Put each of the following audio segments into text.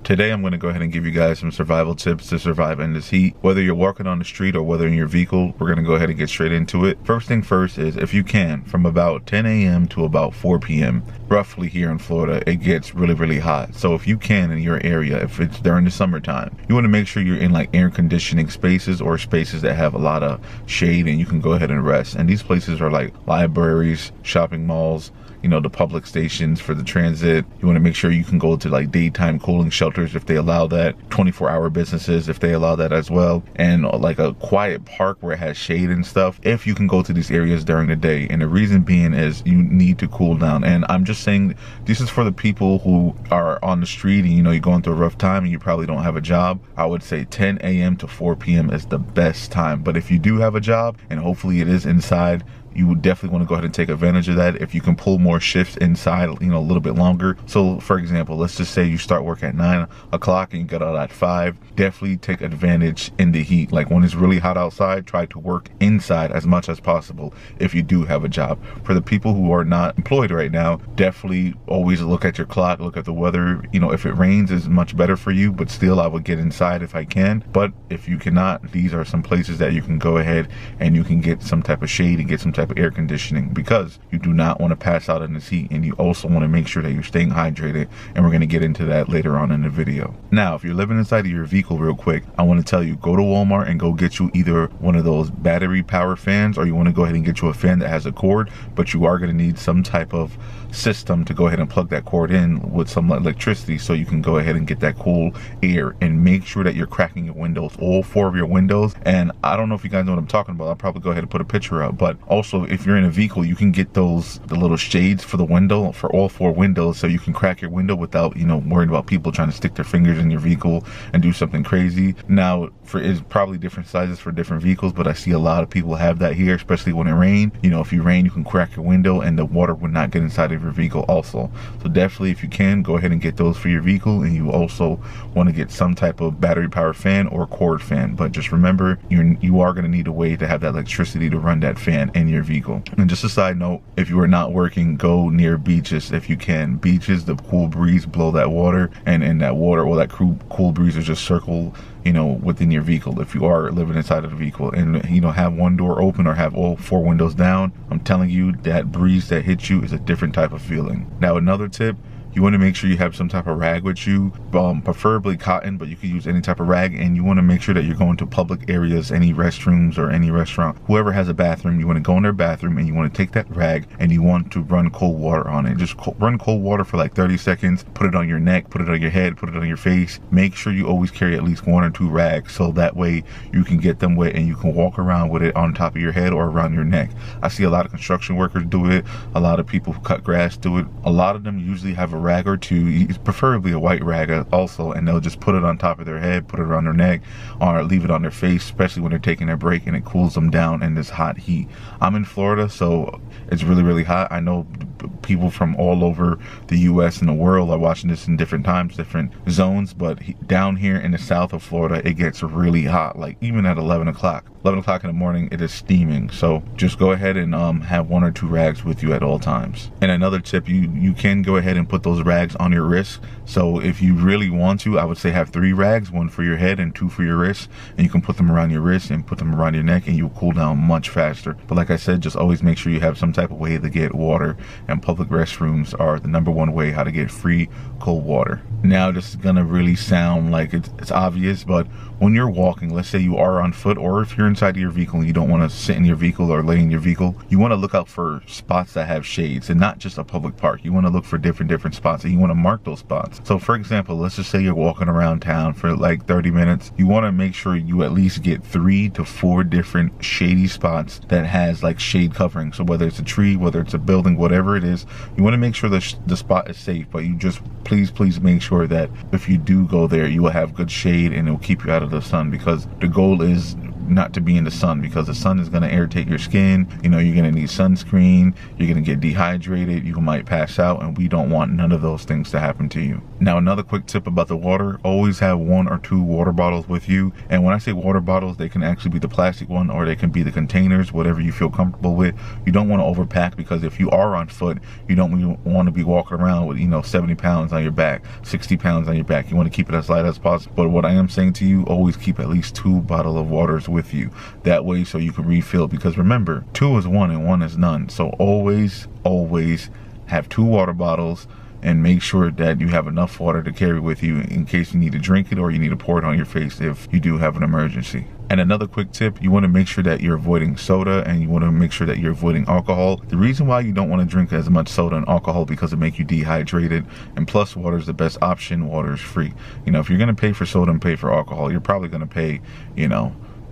Today I'm going to go ahead and give you guys some survival tips to survive in this heat. Whether you're walking on the street or whether in your vehicle, we're going to go ahead and get straight into it. First thing first is, if you can, from about 10 a.m. to about 4 p.m. roughly here in Florida, it gets really hot. So if you can, in your area, if it's during the summertime, you want to make sure you're in like air conditioning spaces or spaces that have a lot of shade and you can go ahead and rest. And these places are like libraries, shopping malls, you know, the public stations for the transit. You want to make sure you can go to like daytime cooling shelters if they allow that, 24-hour businesses if they allow that as well, and like a quiet park where it has shade and stuff if you can go to these areas during the day. And the reason being is you need to cool down. And I'm just saying this is for the people who are on the street and, you know, you're going through a rough time and you probably don't have a job. I would say 10 a.m. to 4 p.m. is the best time. But if you do have a job, and hopefully it is inside, you would definitely want to go ahead and take advantage of that. If you can pull more shifts inside, you know, a little bit longer. So for example, let's just say you start work at 9 o'clock and you get out at 5. Definitely take advantage in the heat. Like when it's really hot outside, try to work inside as much as possible if you do have a job. For the people who are not employed right now, definitely always look at your clock, look at the weather. You know, if it rains, is much better for you, but still I would get inside if I can. But if you cannot, these are some places that you can go ahead and you can get some type of shade and get some type of air conditioning, because you do not want to pass out in this heat, and you also want to make sure that you're staying hydrated, and we're going to get into that later on in the video. Now, if you're living inside of your vehicle, real quick, I want to tell you, go to Walmart and go get you either one of those battery power fans, or you want to go ahead and get you a fan that has a cord, but you are going to need some type of system to go ahead and plug that cord in with some electricity so you can go ahead and get that cool air. And make sure that you're cracking your windows, all 4 of your windows. And I don't know if you guys know what I'm talking about. I'll probably go ahead and put a picture up, but also if you're in a vehicle, you can get the little shades for the window for all 4 windows, so you can crack your window without, you know, worrying about people trying to stick their fingers in your vehicle and do something crazy. Now, it's probably different sizes for different vehicles, but I see a lot of people have that here, especially when it rains. You know, if you rain, you can crack your window and the water would not get inside of your vehicle also. So definitely, if you can, go ahead and get those for your vehicle. And you also want to get some type of battery power fan or cord fan, but just remember, you are going to need a way to have that electricity to run that fan in your vehicle. And just a side note, if you are not working, go near beaches if you can. Beaches, the cool breeze blow that water, and in that water, or that cool breeze will just circle, you know, within your vehicle if you are living inside of the vehicle. And, you know, have one door open or have all 4 windows down. I'm telling you, that breeze that hits you is a different type of feeling. Now, another tip, you want to make sure you have some type of rag with you, preferably cotton, but you can use any type of rag. And you want to make sure that you're going to public areas, any restrooms or any restaurant, whoever has a bathroom, you want to go in their bathroom and you want to take that rag and you want to run cold water on it. Just run cold water for like 30 seconds, put it on your neck, put it on your head, put it on your face. Make sure you always carry at least 1 or 2 rags, so that way you can get them wet and you can walk around with it on top of your head or around your neck. I see a lot of construction workers do it. A lot of people who cut grass do it. A lot of them usually have a rag or 2, preferably a white rag also, and they'll just put it on top of their head, put it around their neck, or leave it on their face, especially when they're taking their break, and it cools them down in this hot heat. I'm in Florida, so it's really hot. I know people from all over the US and the world are watching this in different times, different zones, but down here in the south of Florida, it gets really hot, like even at 11 o'clock in the morning, it is steaming. So just go ahead and have 1 or 2 rags with you at all times. And another tip, you can go ahead and put those rags on your wrists. So if you really want to, I would say have 3 rags, 1 for your head and 2 for your wrists, and you can put them around your wrists and put them around your neck, and you'll cool down much faster. But like I said, just always make sure you have some type of way to get water, and public restrooms are the #1 way how to get free cold water. Now, this is gonna really sound like it's obvious, but when you're walking, let's say you are on foot, or if you're inside of your vehicle and you don't want to sit in your vehicle or lay in your vehicle, you want to look out for spots that have shades, and not just a public park. You want to look for different spots, and you want to mark those spots. So for example, let's just say you're walking around town for like 30 minutes. You want to make sure you at least get 3 to 4 different shady spots that has like shade covering. So whether it's a tree, whether it's a building, whatever it is, you want to make sure the spot is safe. But you just please make sure that if you do go there, you will have good shade and it will keep you out of the sun, because the goal is not to be in the sun, because the sun is going to irritate your skin. You know, you're going to need sunscreen, you're going to get dehydrated, you might pass out, and we don't want none of those things to happen to you. Now, another quick tip about the water, always have 1 or 2 water bottles with you. And when I say water bottles, they can actually be the plastic one, or they can be the containers, whatever you feel comfortable with. You don't want to overpack, because if you are on foot, you don't want to be walking around with, 70 pounds on your back, 60 pounds on your back. You want to keep it as light as possible. But what I am saying to you, always keep at least 2 bottles of waters with you. That way, so you can refill, because remember, 2 is 1 and 1 is none. So always have 2 water bottles, and make sure that you have enough water to carry with you in case you need to drink it, or you need to pour it on your face if you do have an emergency. And another quick tip, you want to make sure that you're avoiding soda, and you want to make sure that you're avoiding alcohol. The reason why you don't want to drink as much soda and alcohol, because it makes you dehydrated, and plus water is the best option. Water is free. If you're going to pay for soda and pay for alcohol, you're probably going to pay,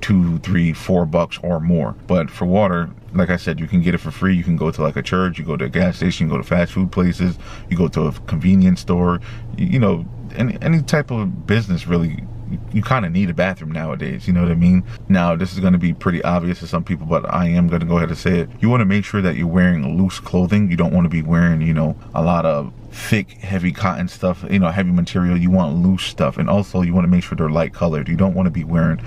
$2, $3, $4 or more. But for water, like I said, you can get it for free. You can go to like a church, you go to a gas station, you go to fast food places, you go to a convenience store, any type of business really. You kind of need a bathroom nowadays, you know what I mean? Now, this is going to be pretty obvious to some people, but I am going to go ahead and say it. You want to make sure that you're wearing loose clothing. You don't want to be wearing, a lot of thick, heavy cotton stuff, heavy material. You want loose stuff. And also, you want to make sure they're light colored. You don't want to be wearing,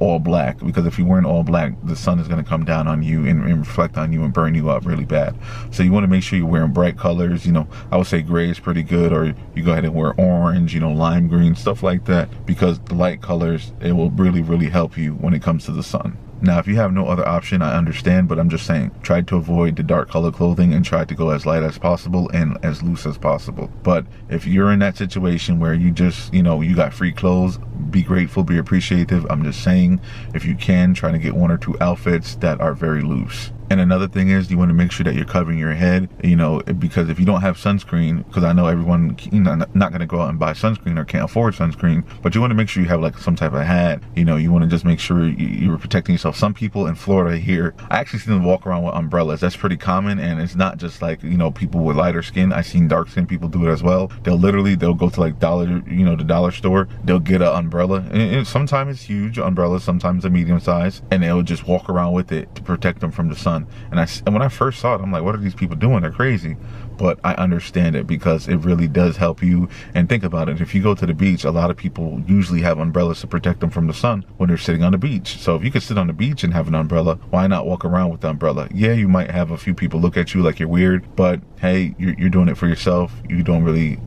all black, because if you're wearing all black, the sun is going to come down on you and reflect on you and burn you up really bad. So you want to make sure you're wearing bright colors. I would say gray is pretty good, or you go ahead and wear orange, lime green, stuff like that, because the light colors, it will really help you when it comes to the sun. Now, if you have no other option, I understand, but I'm just saying, try to avoid the dark color clothing and try to go as light as possible and as loose as possible. But if you're in that situation where you just, you got free clothes, be grateful, be appreciative. I'm just saying, if you can, try to get 1 or 2 outfits that are very loose. And another thing is, you want to make sure that you're covering your head, because if you don't have sunscreen, because I know everyone, not going to go out and buy sunscreen or can't afford sunscreen, but you want to make sure you have like some type of hat. You want to just make sure you're protecting yourself. Some people in Florida here, I actually see them walk around with umbrellas. That's pretty common, and it's not just like, people with lighter skin. I've seen dark skin people do it as well. They'll go to like the dollar store. They'll get an umbrella, and sometimes it's huge umbrellas, sometimes a medium size, and they'll just walk around with it to protect them from the sun. And when I first saw it, I'm like, what are these people doing? They're crazy. But I understand it, because it really does help you. And think about it. If you go to the beach, a lot of people usually have umbrellas to protect them from the sun when they're sitting on the beach. So if you could sit on the beach and have an umbrella, why not walk around with the umbrella? Yeah, you might have a few people look at you like you're weird, but hey, you're doing it for yourself. You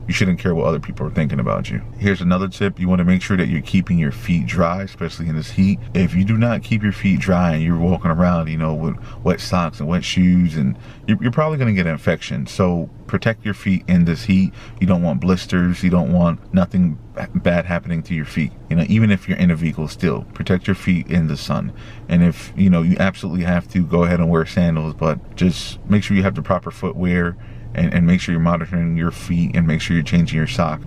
shouldn't care what other people are thinking about you. Here's another tip. You want to make sure that you're keeping your feet dry, especially in this heat. If you do not keep your feet dry and you're walking around, with wet socks and wet shoes, and you're probably going to get an infection. So protect your feet in this heat. You don't want blisters. You don't want nothing bad happening to your feet. Even if you're in a vehicle, still protect your feet in the sun. And if you absolutely have to, go ahead and wear sandals, but just make sure you have the proper footwear, and make sure you're monitoring your feet, and make sure you're changing your sock,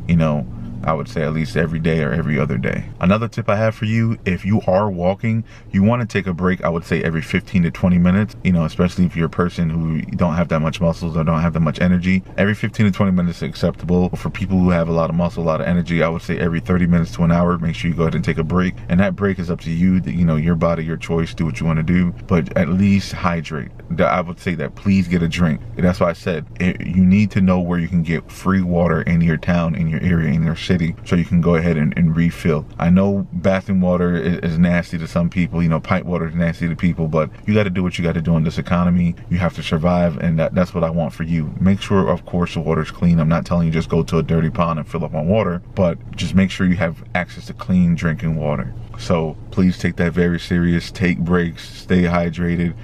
I would say at least every day or every other day. Another tip I have for you, if you are walking, you want to take a break, I would say every 15 to 20 minutes, especially if you're a person who don't have that much muscles or don't have that much energy. Every 15 to 20 minutes is acceptable. For people who have a lot of muscle, a lot of energy, I would say every 30 minutes to an hour, make sure you go ahead and take a break. And that break is up to you, your body, your choice, do what you want to do, but at least hydrate. I would say that please get a drink. That's why I said, you need to know where you can get free water in your town, in your area, in your city, so you can go ahead and refill. I know bathroom water is nasty to some people, pipe water is nasty to people, but you got to do what you got to do in this economy. You have to survive, and that's what I want for you. Make sure, of course, the water's clean. I'm not telling you just go to a dirty pond and fill up on water, but just make sure you have access to clean drinking water. So please take that very serious. Take breaks, stay hydrated,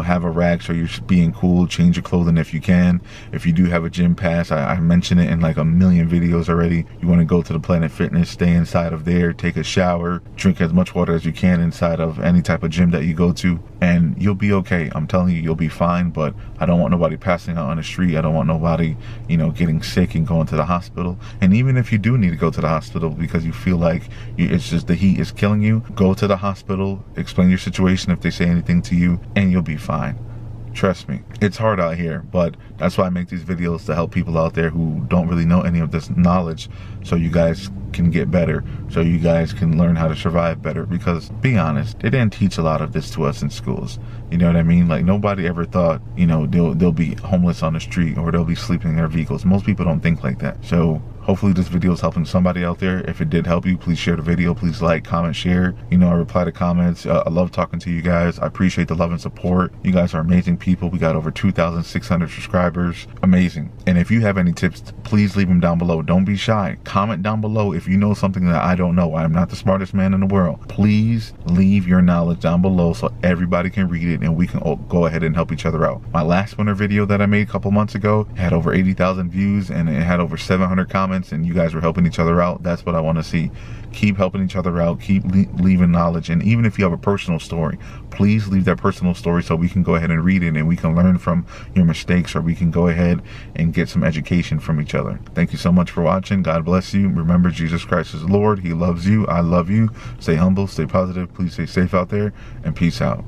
have a rag so you're being cool. Change your clothing if you can. If you do have a gym pass, I mentioned it in like a million videos already. You want to go to the Planet Fitness, stay inside of there, take a shower, drink as much water as you can inside of any type of gym that you go to, and you'll be okay. I'm telling you, you'll be fine. But I don't want nobody passing out on the street. I don't want nobody, getting sick and going to the hospital. And even if you do need to go to the hospital because you feel like it's just the heat is killing you, go to the hospital, explain your situation if they say anything to you, and you'll be fine. Trust me, it's hard out here, but that's why I make these videos, to help people out there who don't really know any of this knowledge, so you guys can get better, so you guys can learn how to survive better. Because, be honest, they didn't teach a lot of this to us in schools. You know what I mean? Like, nobody ever thought, they'll be homeless on the street, or they'll be sleeping in their vehicles. Most people don't think like that. So Hopefully this video is helping somebody out there. If it did help you, please share the video. Please like, comment, share. You know, I reply to comments. I love talking to you guys. I appreciate the love and support. You guys are amazing people. We got over 2,600 subscribers. Amazing. And if you have any tips, please leave them down below. Don't be shy. Comment down below if you know something that I don't know. I am not the smartest man in the world. Please leave your knowledge down below so everybody can read it and we can go ahead and help each other out. My last winter video that I made a couple months ago had over 80,000 views and it had over 700 comments, and you guys were helping each other out. That's what I want to see. Keep helping each other out. Keep leaving knowledge. And even if you have a personal story, please leave that personal story so we can go ahead and read it and we can learn from your mistakes, or we can go ahead and get some education from each other. Thank you so much for watching. God bless you. Remember, Jesus Christ is Lord. He loves you. I love you. Stay humble, stay positive. Please stay safe out there, and peace out.